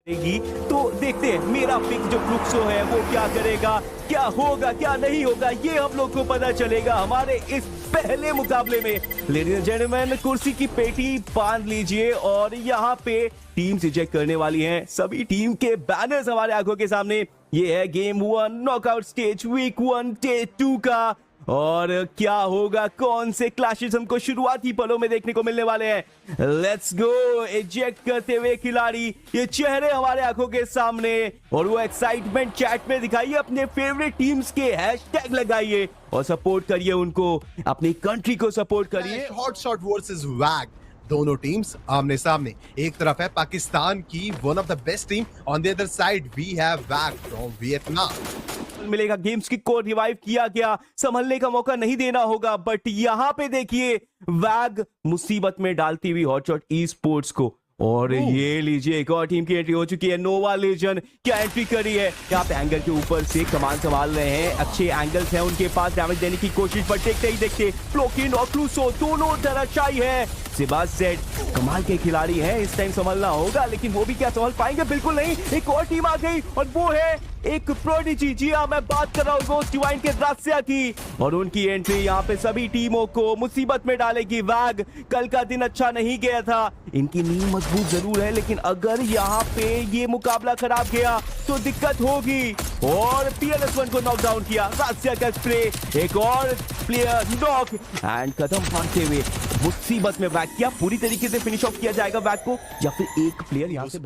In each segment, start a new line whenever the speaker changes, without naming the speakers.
देगी। तो देखते हैं मेरा पिक जो फ्लुक्सो है वो क्या करेगा, क्या होगा क्या नहीं होगा, ये हम लोग को पता चलेगा हमारे इस पहले मुकाबले में। लेडीज एंड जेंटलमैन, कुर्सी की पेटी बांध लीजिए और यहाँ पे टीम इजेक्ट करने वाली हैं। सभी टीम के बैनर्स हमारे आंखों के सामने। ये है game 1 knockout stage week 1 day 2 का। और क्या होगा, कौन से क्लैशेस हमको शुरुआती पलों में देखने को मिलने वाले हैं। Let's go. इजेक्ट करते हुए खिलाड़ी, ये चेहरे हमारे आंखों के सामने और वो एक्साइटमेंट चैट में दिखाइए, अपने फेवरेट टीम्स के हैशटैग लगाइए और सपोर्ट करिए उनको, अपनी कंट्री को सपोर्ट करिए।
हॉट शॉट वर्सेस वैग, दोनों टीम्स आमने सामने। एक तरफ है पाकिस्तान की one of the best team, on the other side we have Wag from Vietnam.
मिलेगा, गेम्स की को रिवाइव किया गया, संभलने का मौका नहीं देना होगा। बट यहाँ पे देखिए वैग मुसीबत में डालती हुई हॉटशॉट ई स्पोर्ट्स को। और ये लीजिए एक और टीम की एंट्री हो चुकी है, नोवा लेजेंड। क्या एंट्री करी है, यहाँ पे एंगल के ऊपर से कमान संभाल रहे हैं, अच्छे एंगल्स हैं उनके पास डैमेज देने की कोशिश, पर देखते ही देखते फ्लोकिन और क्लूसो दोनों धराशायी है। सिबासेट कमाल के खिलाड़ी हैं, इस टाइम संभलना होगा, लेकिन वो भी क्या संभल पाएंगे, बिल्कुल नहीं। एक और टीम आ गई और वो है एक प्रोडिजी। जी हाँ, मैं बात कर रहा हूँ गोस्ट डिवाइन के रासिया की, और उनकी एंट्री यहाँ पे सभी टीमों को मुसीबत में डालेगी। वैग कल का दिन अच्छा नहीं गया था, इनकी नींव मजबूत जरूर है, लेकिन अगर यहाँ पे ये मुकाबला खराब गया तो दिक्कत होगी। और PLS1 को नॉकडाउन किया, रासिया का स्प्रे, एक और प्लेयर नॉक एंड कदम फांदते हुए मुसीबत में वैग। क्या पूरी तरीके से फिनिश ऑफ किया जाएगा वैग को, या फिर एक प्लेयर यहाँ से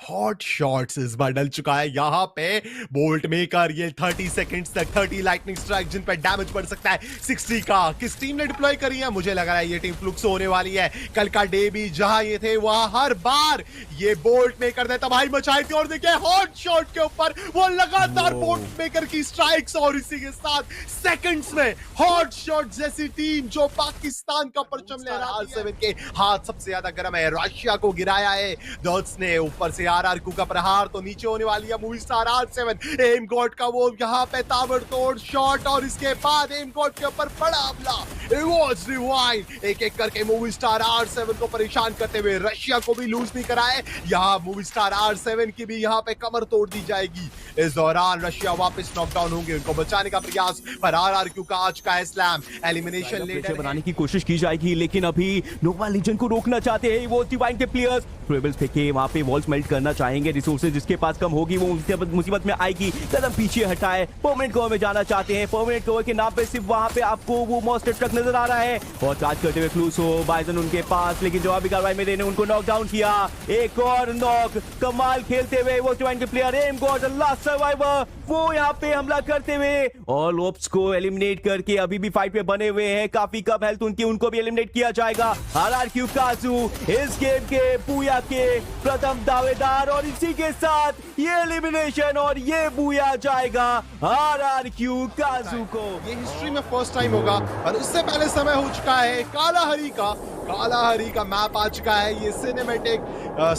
हॉट शॉट्स इस बार डल चुका है यहाँ पे। बोल्ट मेकर ये 30 सेकंड्स तक 30 लाइटनिंग स्ट्राइक जिन पर डैमेज पड़ सकता है 60 का। किस टीम ने डिप्लॉय करी है, मुझे लग रहा है ये टीम फ्लुक्स होने वाली है। कल का डे भी जहां ये थे वहां हर बार ये बोल्ट मेकर ने तबाही मचाई थी, और देखिए हॉट शॉट के ऊपर वो लगातार बोल्ट मेकर की स्ट्राइक्स, और इसी के साथ सेकंड्स में हॉट शॉट जैसी टीम जो पाकिस्तान का परचम ले रहा है। R7 के हाथ सबसे ज्यादा गर्म है, रशिया को गिराया है डॉट्स ने। ऊपर से RRQ का प्रहार, तो नीचे होने वाली है movie star R7। Am God का वो यहाँ पे ताबड़तोड़ शॉट, और इसके बाद एम गॉड के ऊपर बड़ा हमला। It was rewind। एक एक करके मूवी स्टार R7 को परेशान करते हुए रशिया को भी लूज नहीं करा है। यहाँ मूवी स्टार R7 की भी यहाँ पे कमर तोड़ दी जाएगी। इस दौरान रशिया वापस नॉकडाउन होंगे, उनको बचाने का प्रयास, पर RRQ का आज का स्लैम एलिमिनेशन लीडर
बनाने की कोशिश की जाएगी, लेकिन अभी नोवा लीजेंड को रोकना चाहते हैं वो डिवाइन के प्लेयर्स। ट्रेबल्स फेंके, वहां पे वॉल्स मेल्ट करना चाहेंगे, रिसोर्सेज जिसके पास कम होगी वो मुसीबत में आएगी। कदम पीछे हटाए, परमानेंट कवर में जाना चाहते हैं। परमानेंट कवर के नाम पे सिर्फ वहां पे आपको वो मॉन्स्टर ट्रक नजर आ रहा है, और चार्ज करते हुए क्लूसो बाइजन उनके पास, लेकिन जवाबी कार्रवाई में देने उनको नॉकडाउन किया। एक और नॉक, कमाल खेलते हुए वो डिवाइन के player M God last survivor, वो यहाँ पे हमला करते हुए और लोप्स को एलिमिनेट करके अभी भी फाइट में बने हुए हैं। काफी कम हेल्थ उनकी, उनको भी एलिमिनेट किया जाएगा। RRQ काजू इस गेम के बूया के प्रथम दावेदार, और इसी के साथ ये एलिमिनेशन और ये बूया जाएगा RRQ काजू को।
ये हिस्ट्री में फर्स्ट टाइम होगा, और उससे पहले समय हो चुका है कालाहरी का मैप आ चुका है। ये सिनेमैटिक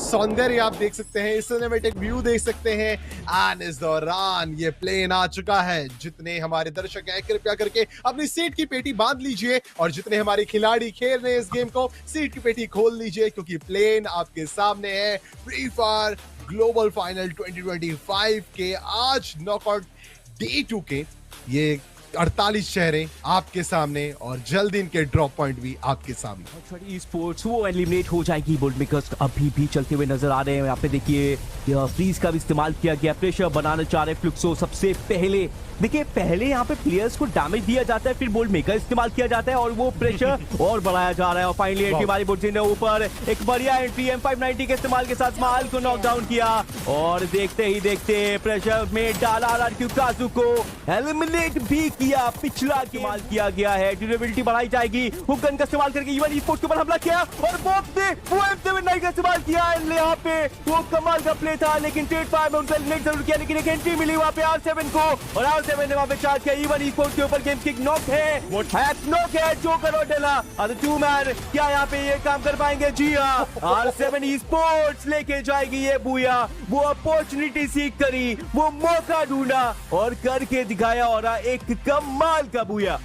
सौंदर्य आप देख सकते हैं, सिनेमैटिक व्यू देख सकते हैं, एंड इस दौरान ये प्लेन आ चुका है। जितने हमारे दर्शक हैं कृपया करके अपनी सीट की पेटी बांध लीजिए, और जितने हमारे खिलाड़ी खेल रहे हैं इस गेम को, सीट की पेटी खोल लीजिए, क्योंकि प्लेन आपके सामने है। फ्री फायर ग्लोबल फाइनल 2025 के आज नॉकआउट डे 2 के ये 48 शहरें आपके सामने, और जल्द इनके ड्रॉप पॉइंट भी आपके सामने।
स्पोर्ट्स वो एलिमिनेट हो जाएगी, बोल्ट मेकर्स अभी भी चलते हुए नजर आ रहे हैं। यहाँ पे देखिए फ्रीज का भी इस्तेमाल किया गया, प्रेशर बनाना चाह रहे फ्लुक्सो। सबसे पहले देखिए, पहले यहाँ पे प्लेयर्स को डैमेज दिया जाता है, फिर बोल्ट मेकर इस्तेमाल किया जाता है, और वो प्रेशर और बढ़ाया जा रहा है। और फाइनली एंट्री वाली बोल्ट ने ऊपर एक बढ़िया एंट्री M590 के इस्तेमाल के साथ माल को नॉकडाउन किया, और देखते ही देखते प्रेशर में डाला RRQ काजू को एलिमिनेट भी किया। पिछला इस्तेमाल किया गया है, ड्यूरेबिलिटी बढ़ाई जाएगी। हुक गन का इस्तेमाल करके इवन स्पोर्ट्स के ऊपर हमला किया, और बॉक्स ने वो M79 का इस्तेमाल किया। यहाँ पे वो कमाल का प्ले था, लेकिन ट्रेड फायर में उनको एलिमिनेट जरूर किया, लेकिन एक एंट्री मिली वहाँ पे R7 को, और R7 ने वहाँ पे चार्ज किया। इवन स्पोर्ट्स के ऊपर गेम किक नॉक है, नॉक है जोकर और डेला टू मैन। क्या यहाँ पे ये काम कर पाएंगे? जी हाँ, R7 स्पोर्ट्स लेके जाएगी ये बूया। वो अपॉर्चुनिटी सीख करी, वो मौका ढूंढा और करके दिखाया, और एक कमाल का बूया।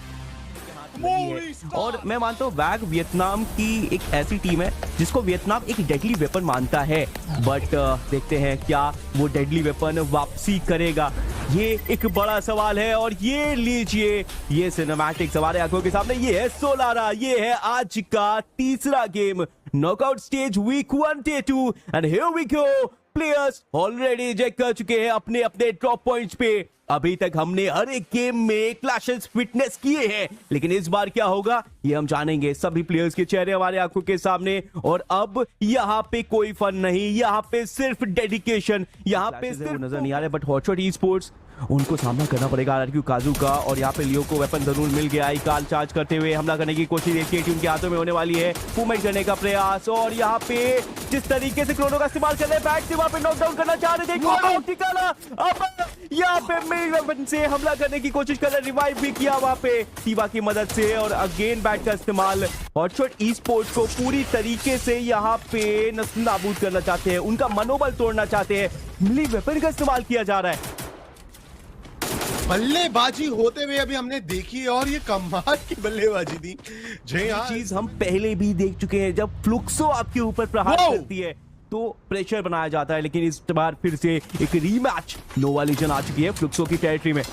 नहीं है। और मैं मानता हूँ वैग वियतनाम की एक ऐसी टीम है जिसको वियतनाम एक डेडली वेपन मानता है, बट देखते हैं क्या वो डेडली वेपन वापसी करेगा, ये एक बड़ा सवाल है। और ये लीजिए, ये सिनेमैटिक हमारे आंखों के सामने, ये है सोलारा, ये है आज का तीसरा game, knockout stage week 1 day 2 and here we go. Players already eject कर चुके हैं अपने अपने ड्रॉप पॉइंट्स पे। अभी तक हमने हर एक गेम में क्लैशेस फिटनेस किए हैं, लेकिन इस बार क्या होगा ये हम जानेंगे। सभी प्लेयर्स के चेहरे हमारे आंखों के सामने, और अब यहाँ पे कोई फन नहीं, यहाँ पे सिर्फ डेडिकेशन, यहाँ पे सिर्फ नजर नहीं आ रहे, बट हॉटशॉट ई स्पोर्ट्स उनको सामना करना पड़ेगा आरआरक्यू काजू का। और यहाँ पे लियो को वेपन जरूर मिल गया, काल चार्ज करते हुए हमला करने की कोशिश देखिए टीम के हाथों में होने वाली है, मूवमेंट करने का प्रयास, और यहाँ पे जिस तरीके से क्रोनो का इस्तेमाल कर रहे हैं, बैक से वहां पे नॉकडाउन करना चाह रहे थे, निकाला। अब यहाँ पे मेन वेपन से हमला करने की कोशिश कर रहे, रिवाइव भी किया वहां पे टीवा की मदद से, और अगेन बैट का इस्तेमाल। हॉटशॉट ई स्पोर्ट्स को पूरी तरीके से यहाँ पे नाबूद करना चाहते हैं, उनका मनोबल तोड़ना चाहते हैं, मिली वेपन का इस्तेमाल किया जा रहा है।
बल्लेबाजी होते हुए अभी हमने देखी, और ये कमाल की बल्लेबाजी थी।
ये चीज हम पहले भी देख चुके हैं, जब फ्लुक्सो आपके ऊपर प्रहार करती है तो प्रेशर बनाया जाता है, लेकिन इस बार फिर से एक रीमैच नोवा लीजन आ चुकी है फ्लुक्सो की टेरिटरी में,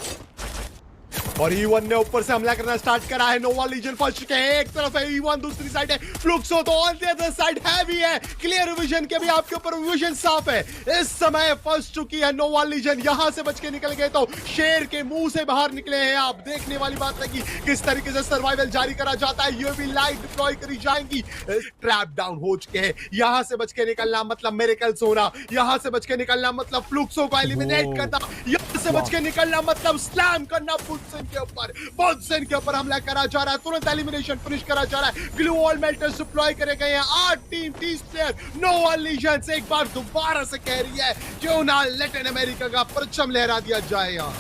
और E1 ने ऊपर से हमला करना स्टार्ट करा है। नोवा लीजन फंस चुके हैं, एक तरफ है E1, दूसरी साइड है फ्लुक्सो, तो on the other side heavy है। क्लियर विजन के भी आपके ऊपर विजन साफ है। इस समय फंस चुकी है नोवा लीजन, यहां से बच के निकल गए तो शेर के मुंह से बाहर निकले हैं। आप देखने वाली बात है कि किस तरीके से सर्वाइवल जारी करा जाता है। यूएवी लाइट डिप्लॉय करी जाएंगी, ट्रैप डाउन हो चुके हैं। यहां से बच के निकलना मतलब मिरेकल्स होना, यहां से बच के निकलना मतलब फ्लुक्सो को एलिमिनेट करना, यहां से बच के निकलना मतलब स्लैम करना बुल्सन के ऊपर हमला करा जा रहा है, तुरंत एलिमिनेशन फिनिश करा जा रहा है। ग्लू वॉल मेल्टर्स डिप्लॉय करे गए हैं। 8 टीम 30 प्लेयर नोवा लीजेंड्स एक बार दोबारा से कह रही है क्यों ना लैटिन अमेरिका का परचम लहरा दिया जाए। यहाँ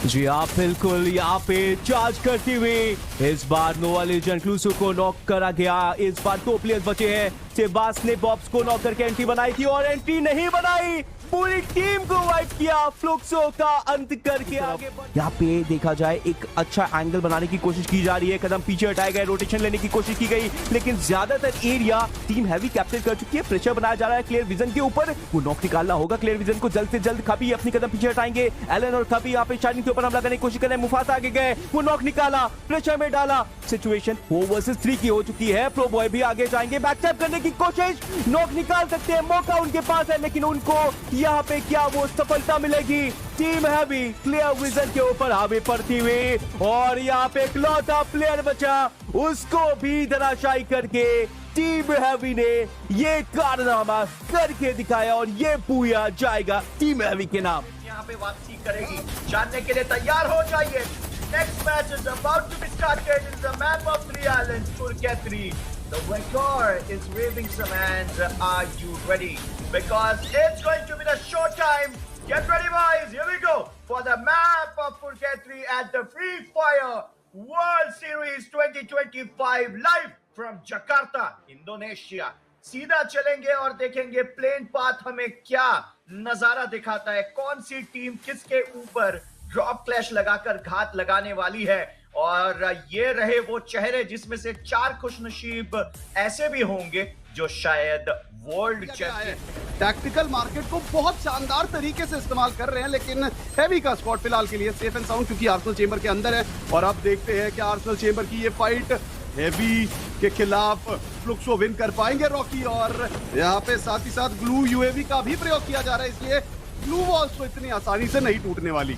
जी हाँ बिल्कुल, यहाँ पे चार्ज करते हुए इस बार नोवा लीजेंड क्लूसो को नॉक करा गया। इस बार 2 प्लेयर्स बचे हैं। सेबास ने बॉब्स को नॉक करके एंट्री बनाई थी और एंट्री नहीं बनाई, पूरी टीम को वाइप किया, फ्लुक्सो का अंत करके आगे यहाँ पे देखा जाए एक अच्छा एंगल बनाने की कोशिश की जा रही है, कदम पीछे हटाए गए, रोटेशन लेने की कोशिश की गई, लेकिन ज्यादातर एरिया टीम हैवी कैप्चर कर चुकी है। प्रेशर बनाया जा रहा है क्लियर विजन के ऊपर, वो नॉक निकालना होगा क्लियर विजन को जल्द से जल्द। खबी अपनी कदम पीछे हटाएंगे, एलन और खबी यहाँ पे शाइनिंग के ऊपर हमला करने की कोशिश कर रहे हैं। मुफासा आगे गए, वो नॉक निकाला, प्रेशर में डाला, सिचुएशन 4 वर्सेस 3 की हो चुकी है। प्रो बॉय भी आगे जाएंगे, बैकटैप करने की कोशिश, नॉक निकाल सकते हैं, मौका उनके पास है, लेकिन उनको यहाँ पे क्या वो सफलता मिलेगी। टीम हैवी क्लियर विजन के ऊपर हावी पड़ती हुई, और यहाँ पे इकलौता प्लेयर बचा, उसको भी धराशायी करके टीम हैवी ने ये कारनामा करके दिखाया, और ये पूरा जाएगा टीम हैवी के नाम।
यहाँ पे वापसी करेगी, जानने के लिए तैयार हो जाइए। Next match is about to be started in the map of 3 islands, Purgatory. The record is waving some hands. Are you ready? Because it's going to be the showtime. Get ready, boys. Here we go for the map of Purgatory at the Free Fire World Series 2025 live from Jakarta, Indonesia. सीधा चलेंगे और देखेंगे plane path हमें क्या नजारा दिखाता है, कौन सी टीम किसके ऊपर ड्रॉप क्लैश लगाकर घात लगाने वाली है। और ये रहे वो चेहरे जिसमें से 4 खुशनसीब ऐसे भी होंगे जो शायद वर्ल्ड चैंपियन।
टैक्टिकल मार्केट को बहुत शानदार तरीके से इस्तेमाल कर रहे हैं, लेकिन हैवी का स्पॉट फिलहाल के लिए सेफ एंड साउंड, क्योंकि आर्सेनल चेंबर के अंदर है। और अब देखते हैं कि आर्सेनल चेंबर की ये फाइट हैवी के खिलाफ फ्लुक्सो विन कर पाएंगे रॉकी। और यहाँ पे साथ ही साथ ग्लू यूएवी का भी प्रयोग किया जा रहा है, इसलिए ग्लू वॉल्स तो इतनी आसानी से नहीं टूटने वाली।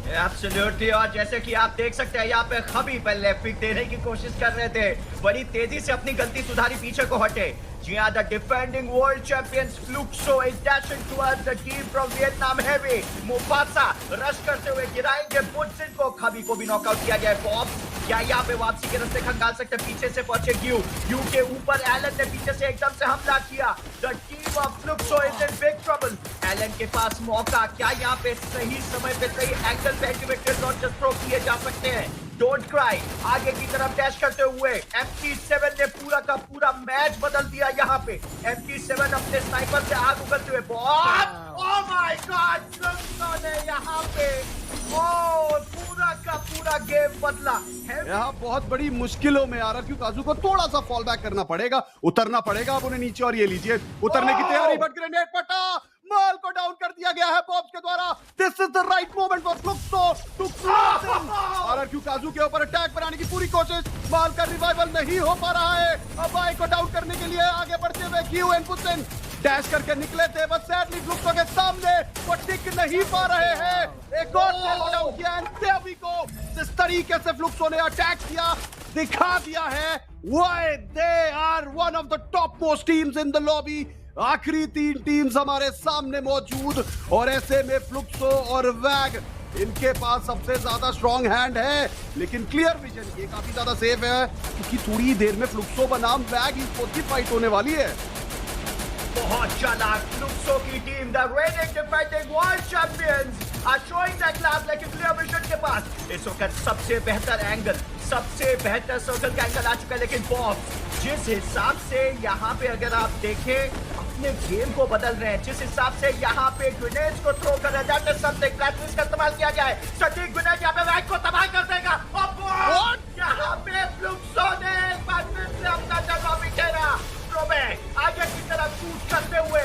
एब्सोल्युटली, और जैसे कि आप देख सकते हैं यहाँ पे खबी पहले पिक देने की कोशिश कर रहे थे, बड़ी तेजी से अपनी गलती सुधारी, पीछे को हटे। जी हाँ, the defending world champions Fluxo is dashing towards the team from Vietnam heavy. Mufasa rush करते हुए गिराएंगे बुल्सन को, खबी को भी नॉकआउट किया गया है। बॉब क्या यहाँ पे वापसी के रास्ते खंगाल सकते, पीछे से पहुंचे ग्यू के ऊपर एलन ने पीछे से एकदम से हमला किया। The team of Fluxo is in big trouble. Alan के पास मौका, क्या यहाँ पे सही समय पे सही एंगल पे एक्टिवेटेड लॉन्चर थ्रो किए जा सकते हैं। डोंट क्राई आगे की तरफ डैश करते हुए MT7 ने पूरा का पूरा मैच बदल दिया। यहाँ पे MT7 अपने स्नाइपर से आग उगलते हुए, ओह माय माय गॉड, फ्लुक्सो ने यहाँ पे पूरा का पूरा गेम बदला।
यहाँ बहुत बड़ी मुश्किलों में RRQ काजू को थोड़ा सा फॉल बैक करना पड़ेगा, उतरना पड़ेगा अब उन्हें नीचे। और ये लीजिए उतरने की तैयारी, बट ग्रेनेड पटा, माल को डाउन कर दिया गया है बॉब्स के द्वारा। This is the right moment for Fluxo to close in. RRQ काजू के ऊपर अटैक बनाने की पूरी कोशिश, माल का रिवाइवल नहीं हो पा रहा है। अब आई को डाउन करने के लिए आगे बढ़ते हुए क्यू एंड पुशन डैश करके निकले थे, बस सैडली फ्लुक्सो के सामने वो टिक नहीं पा रहे हैं। एक और डाउन किया एंड देवी को जिस तरीके से फ्लुक्सो ने अटैक किया दिखा दिया है why they are one of the top most teams in the lobby. आखिरी 3 टीम्स हमारे सामने मौजूद और ऐसे में फ्लुक्सो और वैग इनके पास सबसे ज्यादा स्ट्रॉन्ग हैंड है, लेकिन क्लियर विजन ये काफी ज्यादा सेफ है क्योंकि थोड़ी देर में फ्लुक्सो बनाम वैग की फाइट होने वाली है।
बहुत चालाक फ्लुक्सो की team, the reigning defending world champions are showing that class लेकिन क्लियर विजन के पास इस वक्त सबसे बेहतर एंगल, सबसे बेहतर सर्कल का एंगल आ चुका है। लेकिन बॉब्स जिस हिसाब से यहाँ पे अगर आप देखें अपने गेम को बदल रहे हैं, जिस हिसाब से यहाँ पे ग्रेनेड्स को थ्रो कर रहे हैं, दैट इज समथिंग, प्लेटफॉर्म्स का इस्तेमाल किया गया है। सटीक ग्रेनेड यहाँ पे वैग को तबाह कर देगा और यहाँ पे फ्लुक्सो ने एक बार फिर से अपना जगह बिखेरा। आगे की तरफ शूट करते हुए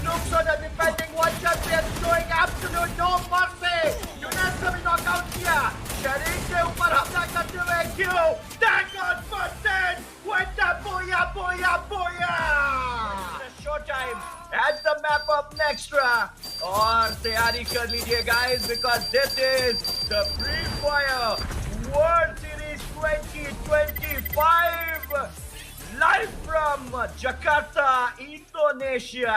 Fluxo, the defending world champion, showing absolute no mercy. यूनेस को भी नॉकआउट किया, शरीर के ऊपर हमला करते हुए क्यों tag on first and with the booyah booyah booyah. Show time at the map of Nextra और तैयारी कर लीजिए guys because this is the Free Fire World Series 2025 live from Jakarta, Indonesia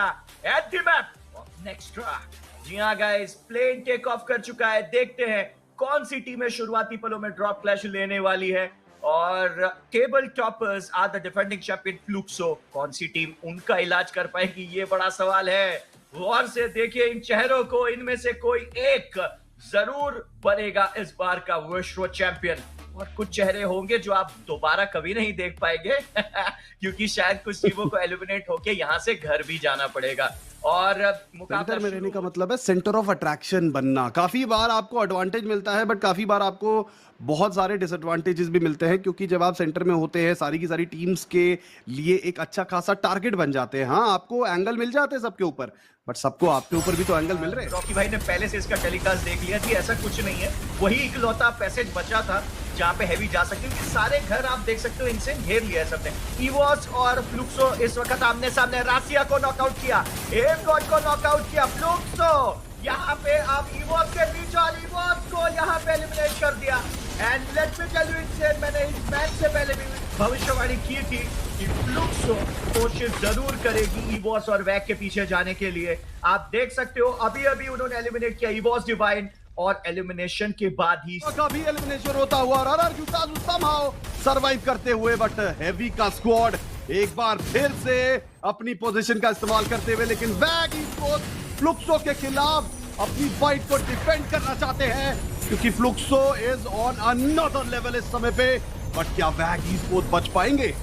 at the map of Nextra. जी हाँ guys, plane take off कर चुका है। देखते हैं कौन सी टीमें शुरुआती पलों में ड्रॉप क्लैश लेने वाली है और table toppers are the defending champion Fluxo. कौन सी टीम उनका इलाज कर पाएगी, ये बड़ा सवाल है। गौर से देखिए इन चेहरों को, इनमें से कोई एक जरूर बनेगा इस बार का विश्व चैंपियन और कुछ चेहरे होंगे जो आप दोबारा कभी नहीं देख पाएंगे क्योंकि शायद कुछ टीमों को एलिमिनेट होके यहाँ से घर भी जाना पड़ेगा। और
सेंटर में रहने का मतलब है सेंटर ऑफ अट्रैक्शन बनना। काफी बार आपको एडवांटेज मिलता है बट काफी बार आपको बहुत सारे डिसएडवांटेजेस भी मिलते हैं क्योंकि जब आप सेंटर में होते हैं सारी की सारी टीम्स के लिए एक अच्छा खासा टारगेट बन जाते हैं। हाँ, आपको एंगल मिल जाते हैं सबके ऊपर बट सबको आपके ऊपर भी तो एंगल मिल रहे हैं।
रॉकी भाई ने पहले से इसका टेलीकास्ट देख लिया थी, ऐसा कुछ नहीं है, वही इकलौता पैसेज बचा था जहाँ पे हैवी जा सकती है। सारे घर आप देख सकते हो इनसे घेर लिया है सबने। इवोस और फ्लुक्सो इस वक्त आमने सामने। रासिया को नॉकआउट किया, एम गॉड को नॉकआउट किया। फ्लुक्सो यहाँ पे आप इवोस के बीच और इवोस को यहाँ पे एलिमिनेट कर दिया। And let me tell you इनसे, मैंने इस मैच से पहले भी भविष्यवाणी की थी कि फ्लुक्सो कोशिश जरूर करेगी इवोस और वैग के पीछे जाने के लिए। आप देख सकते हो अभी अभी उन्होंने एलिमिनेट किया इवोस डिवाइन और एलिमिनेशन के बाद ही
कभी एलिमिनेशन होता हुआ और RRQ काजू somehow सर्वाइव करते हुए बट हेवी का स्क्वाड एक बार फिर से अपनी पोजीशन का इस्तेमाल करते हुए, लेकिन वैग इस्पोर्ट्स फ्लुक्सो के खिलाफ अपनी फाइट को डिफेंड करना चाहते हैं क्योंकि फ्लुक्सो इज ऑन अनदर लेवल इस समय पे। बट क्या वैग इस्पोर्ट्स बच पाएंगे?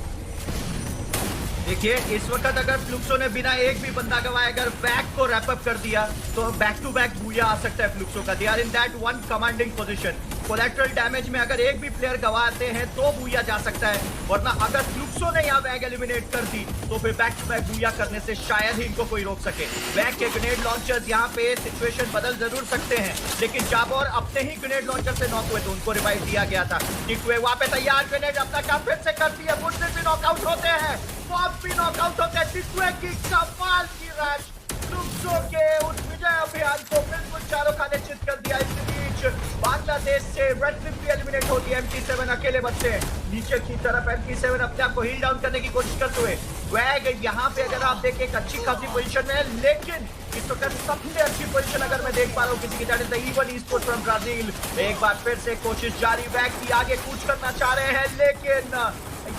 देखिए इस वक्त अगर फ्लुक्सो ने बिना एक भी बंदा गवाए अगर बैक को रैप अप कर दिया तो बैक टू बैक बूया आ सकता है फ्लुक्सो का। They are in that one commanding position. Collateral damage में अगर एक भी प्लेयर गवाते हैं तो बूया जा सकता है, वरना अगर फ्लुक्सो ने यहाँ बैग एलिमिनेट कर दी तो फिर बैक टू बैक बूया करने से शायद ही इनको कोई रोक सके। बैग के ग्रेनेड लॉन्चर्स यहाँ पे सिचुएशन बदल जरूर सकते हैं, लेकिन जाबोर अपने ही ग्रेनेड लॉन्चर से नॉक हुए तो उनको रिवाइव दिया गया था। टिकवे वहां पे तैयार, ग्रेनेड अपना काम फिर से करती है, मुझसे भी नॉकआउट होते हैं, बॉब भी नॉकआउट होते हैं। टिकवे की कमाल की रश फ्लुक्सो के उस विजय अभियान को बिल्कुल चारों खाने चित कर दिया। इस बीच बांग्लादेश से रेड क्लिफ भी एलिमिनेट होती है। MT7 अकेले बचते हैं। नीचे की तरफ MT7 अपने आप को हील डाउन करने की कोशिश करते हुए वैग यहाँ पे अगर आप देखें एक अच्छी खासी पोजीशन में है, लेकिन इस वक्त सबसे अच्छी पोजीशन अगर मैं देख पा रहा हूँ किसी की that is the even esports from Brazil. एक बार फिर से कोशिश जारी, वैग की आगे कूच करना चाह रहे हैं लेकिन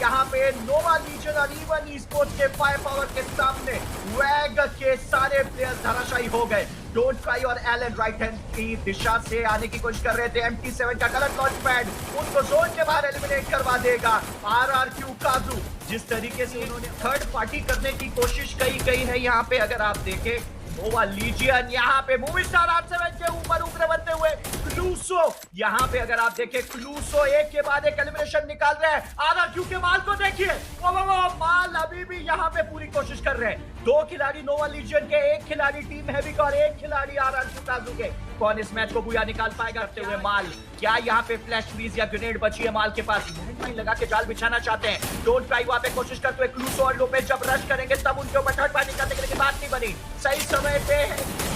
यहाँ पे नोवा लीजन और इवन ई-स्पोर्ट्स के फायर पावर के सामने वैग के सारे प्लेयर्स धराशायी हो गए। डोंट ट्राई और एलन राइट हैंड की दिशा से आने की कोशिश कर रहे थे। MT7 का गलत लॉन्च पैड उनको जोन के बाहर एलिमिनेट करवा देगा। RRQ काजू जिस तरीके से उन्होंने थर्ड पार्टी करने की कोशिश कई है यहाँ पे, अगर आप देखें नोवा लीजियन यहाँ पे मूवी स्टार R7 के ऊपर उगरे बनते हुए क्लूसो, यहाँ पे अगर आप देखें क्लूसो एक के बाद एक एलिमिनेशन निकाल रहे हैं। RRQ के माल को देखिए, वो माल अभी भी यहाँ पे पूरी कोशिश कर रहे हैं। 2 खिलाड़ी नोवा लीजियन के, 1 खिलाड़ी टीम हैवी का और 1 खिलाड़ी RRQ काजू के। कौन इस मैच को बुया निकाल पाएगा करते हुए माल? क्या यहाँ पे फ्लैश फ्रीज या ग्रेनेड बची है माल के पास? लैंडमाइन लगा के जाल बिछाना चाहते हैं। डोंट ट्राई वहां पे कोशिश करते हुए क्लूसो और लोपेज जब रश करेंगे तब उनके ऊपर थर्ड पार्टी करने की बात नहीं बनी। सही समय पे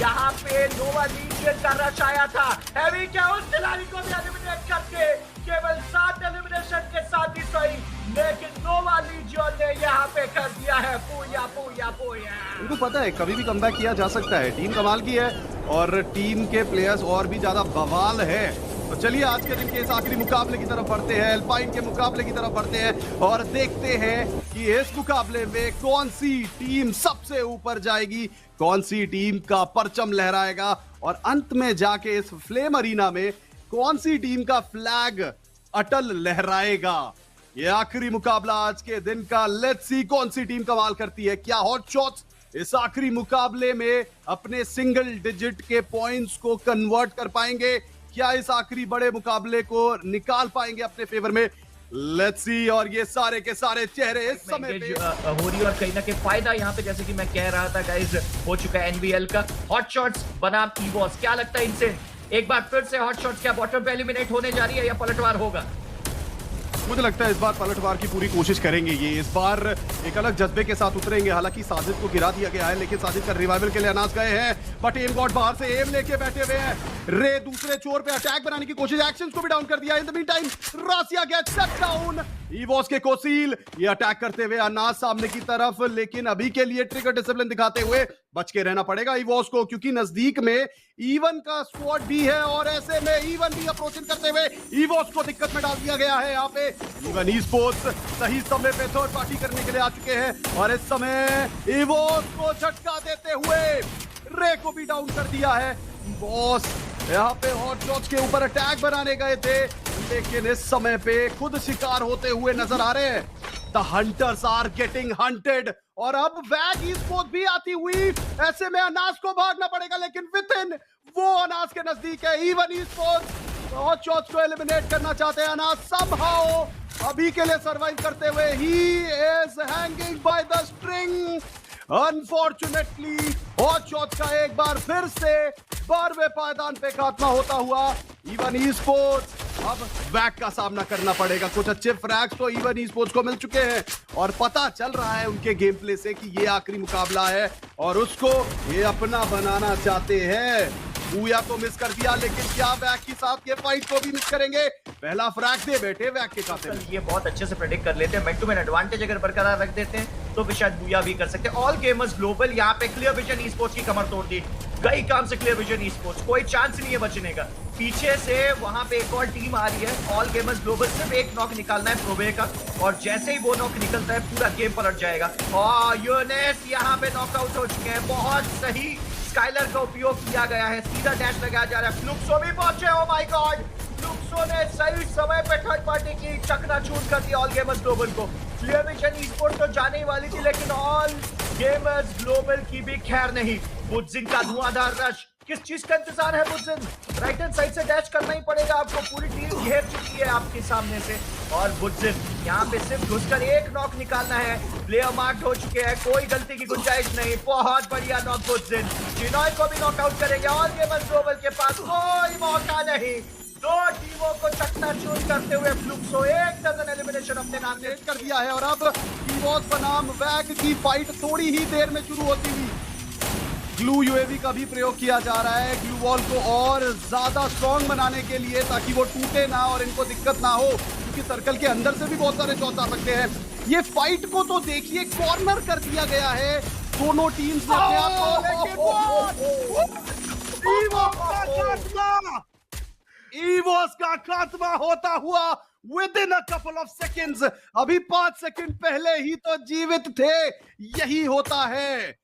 यहाँ पे नोवा लीजियन का रश आया था। हैवी क्या उस खिलाड़ी को भी एलिमिनेट करके केवल 7 एलिमिनेशन के साथ ही सही, लेकिन नोवा लीजियन ने यहाँ पे कर दिया है पूया पूया पूया।
उनको पता है कभी भी कमबैक किया जा सकता है। टीम कमाल की है और टीम के प्लेयर्स और भी ज्यादा बवाल है। तो चलिए आज के दिन के इस आखिरी मुकाबले की तरफ बढ़ते हैं, एल्पाइन के मुकाबले की तरफ बढ़ते हैं और देखते हैं कि इस मुकाबले में कौन सी टीम सबसे ऊपर जाएगी, कौन सी टीम का परचम लहराएगा और अंत में जाके इस फ्लेम अरीना में कौन सी टीम का फ्लैग अटल लहराएगा। ये आखिरी मुकाबला आज के दिन का। लेट्स सी कौन सी टीम कमाल करती है। क्या हॉट शॉट्स इस आखिरी मुकाबले में अपने सिंगल डिजिट के पॉइंट्स को कन्वर्ट कर पाएंगे? क्या इस आखिरी बड़े मुकाबले को निकाल पाएंगे अपने फेवर में? Let's see. और ये सारे के सारे चेहरे इस समय पे
हो रही और कहीं ना कहीं फायदा यहाँ पे, जैसे कि मैं कह रहा था गाइस, हो चुका है NBL का। हॉट शॉट्स बनाम ईवॉस, क्या लगता है इनसे एक बार फिर से हॉट शॉट्स क्या बॉटम पे एलिमिनेट होने जा रही है या पलटवार होगा?
मुझे लगता है इस बार पलटवार की पूरी कोशिश करेंगे ये। इस बार एक अलग जज्बे के साथ उतरेंगे। हालांकि साजिद को गिरा दिया गया है लेकिन साजिद का रिवाइवल के लिए अनाज गए हैं, बट एम गॉड बाहर से एम लेके बैठे हुए हैं। रे दूसरे छोर पे अटैक बनाने की कोशिश, एक्शंस को भी डाउन कर दिया। इन द मीन टाइम रासिया गेट्स शट डाउन। ईवॉस के कोसील ये अटैक करते हुए अनाज सामने की तरफ, लेकिन अभी के लिए ट्रिगर डिसिप्लिन दिखाते हुए बच के रहना पड़ेगा ईवॉस को, क्योंकि नजदीक में इवन का स्क्वाड भी है और ऐसे में इवन भी अप्रोचिंग करते हुए ईवॉस को दिक्कत में डाल दिया गया है। यहाँ पे इवन ई-स्पोर्ट्स सही समय पे थर्ड पार्टी करने के लिए आ चुके हैं और इस समय ईवॉस को झटका देते हुए रे को भी डाउन कर दिया है। ईवॉस यहाँ पे हॉट शॉट्स के ऊपर अटैक बनाने गए थे लेकिन इस समय पे खुद शिकार होते हुए नजर आ रहे हैं। The hunters are getting hunted और अब वैग ई-स्पोर्ट्स भी आती हुई। ऐसे में अनाज को भागना पड़ेगा लेकिन विद इन वो अनाज के नजदीक है। इवन ई-स्पोर्ट्स हॉट शॉट्स को एलिमिनेट करना चाहते हैं। अनाज समहाउ अभी के लिए सरवाइव करते हुए he is hanging by the string. Unfortunately hot shots का एक बार फिर से 12वें पायदान पे खात्मा होता हुआ। इवन ई-स्पोर्ट्स अब वैग का सामना करना पड़ेगा। कुछ अच्छे फ्रैग्स तो इवन ई-स्पोर्ट्स को मिल चुके हैं और पता चल रहा है उनके गेम प्ले से कि ये आखिरी मुकाबला है और उसको ये अपना बनाना चाहते हैं। बूया को मिस कर दिया लेकिन क्या वैग के साथ ये फाइट को भी मिस करेंगे? पहला फ्रैग दे बैठे वैग के खाते में।
ये बहुत अच्छे से प्रेडिक्ट कर लेते हैं। मैन टू मैन एडवांटेज अगर बरकरार रख देते हैं तो भी शायद बूया भी कर सकते हैं। ऑल गेमर्स ग्लोबल यहाँ पे क्लियर विजन ई-स्पोर्ट्स की कमर तोड़ दी। कई काम से क्लियर विजन ई-स्पोर्ट्स, कोई चांस नहीं है बचने का। पीछे से वहां पे एक और टीम आ रही है। ऑल गेमर्स ग्लोबल सिर्फ एक नॉक निकालना है प्रोबे का और जैसे ही वो नॉक निकलता है पूरा गेम पलट जाएगा। और यूनेस यहाँ पे नॉकआउट हो चुके हैं। बहुत सही स्काइलर का उपयोग किया गया है, सीधा डैश लगाया जा रहा है। फ्लुक्सो भी पहुंचे। ओ माय गॉड, फ्लुक्सो ने सही समय पे थर्ड पार्टी की चकनाचूर कर दिया ऑल गेमर्स ग्लोबल को। क्लियर विजन ई-स्पोर्ट्स तो जाने ही वाली थी लेकिन ऑल गेमर्स ग्लोबल की भी खैर नहीं। बुज्जिन का धुआंधार रश, किस चीज का इंतजार है बुज्जिन? राइट हैंड साइड से डैश करना ही पड़ेगा आपको। पूरी टीम घेर चुकी है आपके सामने से और बुज्जिन यहाँ पे सिर्फ घुसकर एक नॉक निकालना है। प्लेयर मार्क्ड हो चुके हैं, कोई गलती की गुंजाइश नहीं। बहुत बढ़िया नॉक बुज्जिन। चिनॉय को भी नॉकआउट करेंगे। ऑल गेमर्स ग्लोबल के पास कोई मौका नहीं। दो टीमों को चकनाचूर करते हुए फ्लुक्सो 1 डजन एलिमिनेशन अपने नाम से कर दिया है और अब ईवॉस बनाम वैग की फाइट थोड़ी ही देर में शुरू होती हुई। ग्लू यूएवी का भी प्रयोग किया जा रहा है ग्लू वॉल को और ज्यादा स्ट्रॉन्ग बनाने के लिए, ताकि वो टूटे ना और इनको दिक्कत ना हो, क्योंकि सर्कल के अंदर से भी बहुत सारे शॉट्स आ सकते हैं। ये फाइट को तो देखिए कॉर्नर कर दिया गया है दोनों टीम्स ने अपने आप को। ईवॉस का खात्मा होता हुआ
within a couple of seconds. अभी 5 सेकंड पहले ही तो जीवित थे. यही होता है,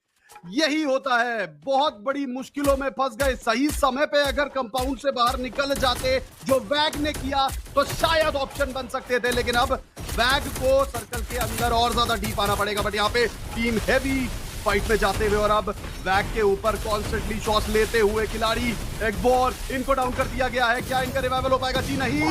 यही होता है. बहुत बड़ी मुश्किलों में फंस गए. सही समय पे अगर कंपाउंड से बाहर निकल जाते जो वैग ने किया तो शायद ऑप्शन बन सकते थे, लेकिन अब वैग को सर्कल के अंदर और ज्यादा डीप आना पड़ेगा. बट यहाँ पे टीम हैवी फाइट में जाते हुए और अब वैग के ऊपर कॉन्स्टेंटली शॉट्स लेते हुए खिलाड़ी. एक बॉल इनको डाउन कर दिया गया है. क्या इनका रिवाइवल हो पाएगा? जी नहीं.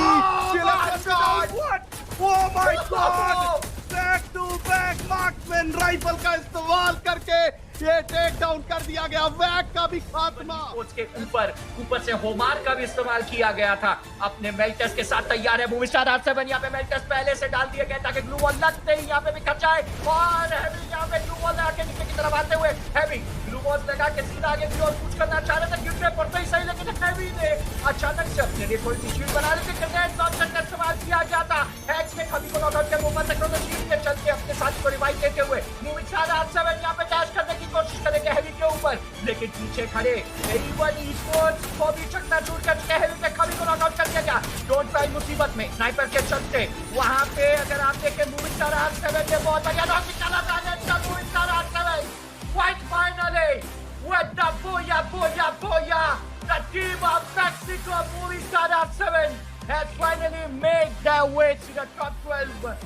Oh my God! Back to back marksman rifle का इस्तेमाल करके ये टेक डाउन कर दिया गया. वैग का भी खात्मा.
उसके ऊपर से होमार का भी इस्तेमाल किया गया था. अपने मेल्टस के साथ तैयार है मूवीस्टार R7. यहाँ पे मेल्टस पहले से डाल दिए गए ताकि ग्लू वॉल लगते ही यहाँ पे भी खचाए. और हैवी यहाँ पे ग्लू वॉल आके नीचे की तरफ आते हुए हैवी ग्लू वॉल लगा के सीधा आगे की ओर कुछ करना चाह रहे थे. गिरने पर तो ही सही, लेकिन हैवी ने अचानक से अपने लिए थोड़ी सी शील्ड बना ली थी. ग्रेनेड लॉन्चर का इस्तेमाल किया जाता. हैक्स ने खबी को नॉकआउट किया. ऊपर तक तो शील्ड के चलते अपने साथी को रिवाइव देते हुए मूवीस्टार R7 यहाँ पे डैश करने की कोशिश करेंगे हैवी के ऊपर, लेकिन पीछे खड़े A1 Esports को भी चकना चूर करके हैवी के खबी को नॉकआउट कर दिया गया. डोंट ट्राई मुसीबत में स्नाइपर के चलते वहां पे अगर आप देखें मूवीस्टार R7 ने बहुत बढ़िया नॉक निकाला था. मूवीस्टार R7 quite finally with the booyah, the team of Mexico, Movistar R7 has finally made their way to the top 12.